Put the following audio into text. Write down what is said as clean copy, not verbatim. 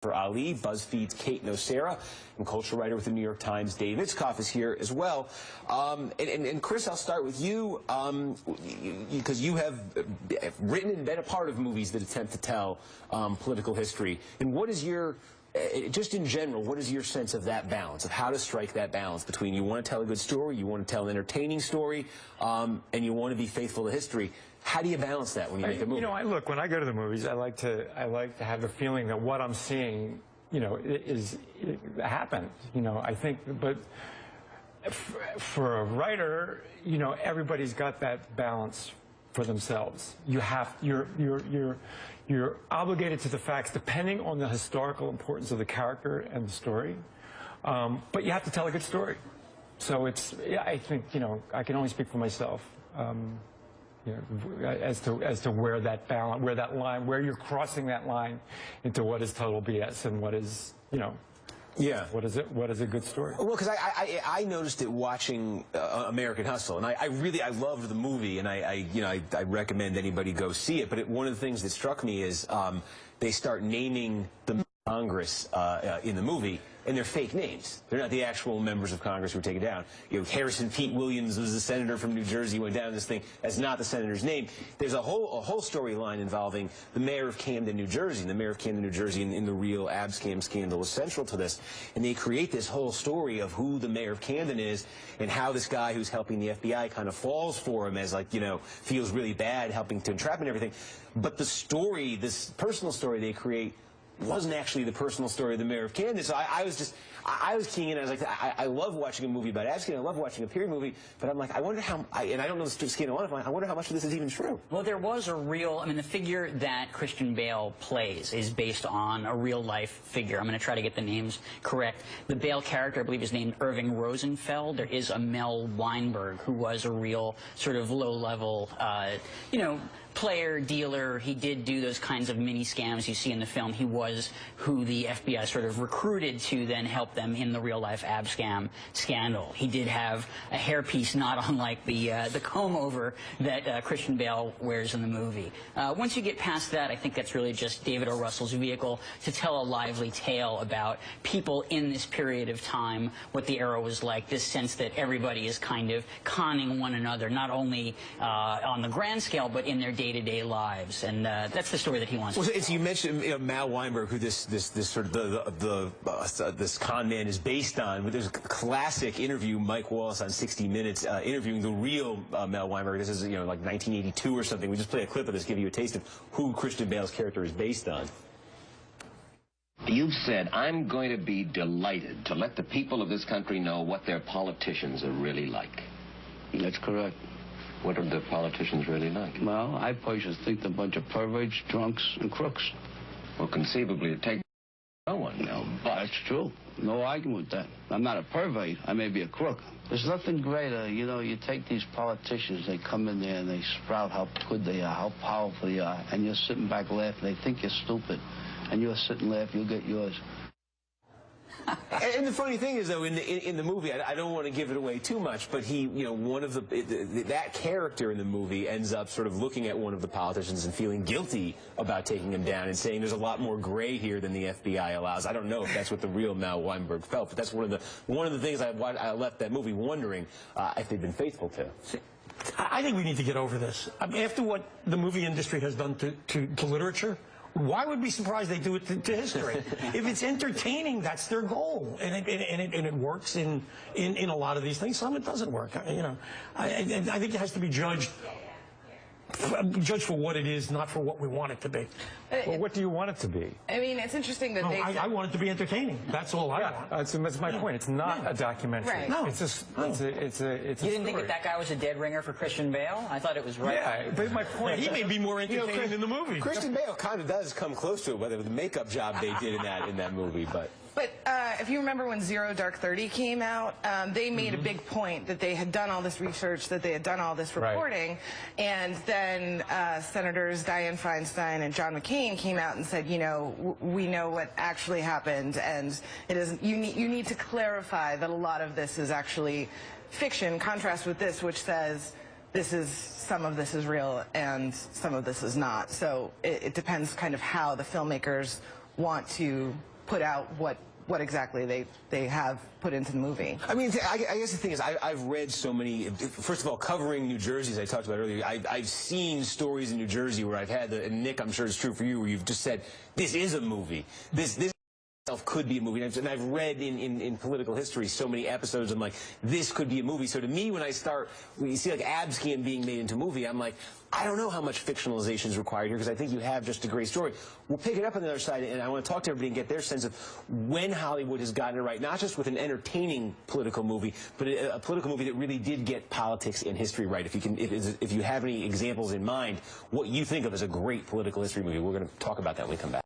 for Ali, BuzzFeed's Kate Nocera, and culture writer with the New York Times, Dave Itzkoff, is here as well. And Chris, I'll start with you, because you have written and been a part of movies that attempt to tell political history. And what is your, just in general, what is your sense of that balance, of how to strike that balance between you want to tell a good story, you want to tell an entertaining story, and you want to be faithful to history? How do you balance that when you make a movie? You know, look, when I go to the movies, I like to have the feeling that what I'm seeing, you know, it happens. You know, I think, but for a writer, you know, everybody's got that balance for themselves. You're obligated to the facts depending on the historical importance of the character and the story, but you have to tell a good story. So it's, I think, you know, I can only speak for myself. You know, as to where that balance, where that line, where you're crossing that line into what is total BS and what is, you know, yeah, what is a good story? Well, because I noticed it watching American Hustle, and I loved the movie, and I recommend anybody go see it. But one of the things that struck me is they start naming the Congress in the movie, and they're fake names. They're not the actual members of Congress who were taken down. You know, Harrison Pete Williams was the senator from New Jersey, went down this thing. That's not the senator's name. There's a whole storyline involving the mayor of Camden, New Jersey. And the mayor of Camden, New Jersey, in the real Abscam scandal, is central to this. And they create this whole story of who the mayor of Camden is and how this guy who's helping the FBI kind of falls for him as, like, you know, feels really bad helping to entrap him and everything. But the story, this personal story they create, wasn't actually the personal story of the mayor of Camden. So I was keying in. I was like, I love watching a movie about Abscam. I love watching a period movie. But I'm like, I wonder how, and I don't know the scandal a lot. I wonder how much of this is even true. Well, there was a real, I mean, the figure that Christian Bale plays is based on a real-life figure. I'm going to try to get the names correct. The Bale character, I believe, is named Irving Rosenfeld. There is a Mel Weinberg, who was a real sort of low-level, you know, player, dealer. He did do those kinds of mini scams you see in the film. He was who the FBI sort of recruited to then help them in the real-life Abscam scandal. He did have a hairpiece not unlike the comb-over that Christian Bale wears in the movie. Once you get past that, I think that's really just David O. Russell's vehicle to tell a lively tale about people in this period of time, what the era was like, this sense that everybody is kind of conning one another, not only on the grand scale, but in their day-to-day lives, and that's the story that he wants. Well, so you mentioned, you know, Mal Weinberg, who this sort of this con man is based on. But there's a classic interview, Mike Wallace on 60 Minutes, interviewing the real Mal Weinberg. This is, you know, like 1982 or something. We just play a clip of this, give you a taste of who Christian Bale's character is based on. You've said, I'm going to be delighted to let the people of this country know what their politicians are really like. That's correct. What are the politicians really like? Well, I personally think they're a bunch of perverts, drunks, and crooks. Well, conceivably, it takes no one. No, that's true. No argument with that. I'm not a pervert. I may be a crook. There's nothing greater. You know, you take these politicians, they come in there and they sprout how good they are, how powerful they are, and you're sitting back laughing. They think you're stupid, and you'll sit and laugh. You'll get yours. And the funny thing is, though, in the movie, I don't want to give it away too much, but he, you know, one of that character in the movie ends up sort of looking at one of the politicians and feeling guilty about taking him down and saying there's a lot more gray here than the FBI allows. I don't know if that's what the real Mal Weinberg felt, but that's one of the things I left that movie wondering if they'd been faithful to. I think we need to get over this. I mean, after what the movie industry has done to literature, why would we be surprised they do it to history? If it's entertaining, that's their goal, and it works in a lot of these things. Some it doesn't work. You know, I think it has to be judged for what it is, not for what we want it to be. Well, what do you want it to be? I mean, it's interesting that I want it to be entertaining. That's all I want. That's my point. It's not a documentary. Right. No. It's a You didn't think that guy was a dead ringer for Christian Bale? I thought it was right. Yeah, but my point. He may be more entertaining than the movie. Christian Bale kind of does come close to it, whether the makeup job they did in that movie, but. But if you remember when Zero Dark 30 came out, they made a big point that they had done all this research, that they had done all this reporting, and then Senators Dianne Feinstein and John McCain came out and said, you know, we know what actually happened, and it is you need to clarify that a lot of this is actually fiction. Contrast with this, which says some of this is real and some of this is not. So it depends kind of how the filmmakers want to put out what exactly they have put into the movie. I mean, I guess the thing is, I've read so many. First of all, covering New Jersey, as I talked about earlier, I've seen stories in New Jersey where I've had and Nick, I'm sure it's true for you, where you've just said, this is a movie. This itself could be a movie. And I've read in political history so many episodes, I'm like, this could be a movie. So to me, when you see like Abscan being made into a movie, I'm like, I don't know how much fictionalization is required here, because I think you have just a great story. We'll pick it up on the other side, and I want to talk to everybody and get their sense of when Hollywood has gotten it right, not just with an entertaining political movie, but a political movie that really did get politics and history right. If you have any examples in mind, what you think of as a great political history movie, we're going to talk about that when we come back.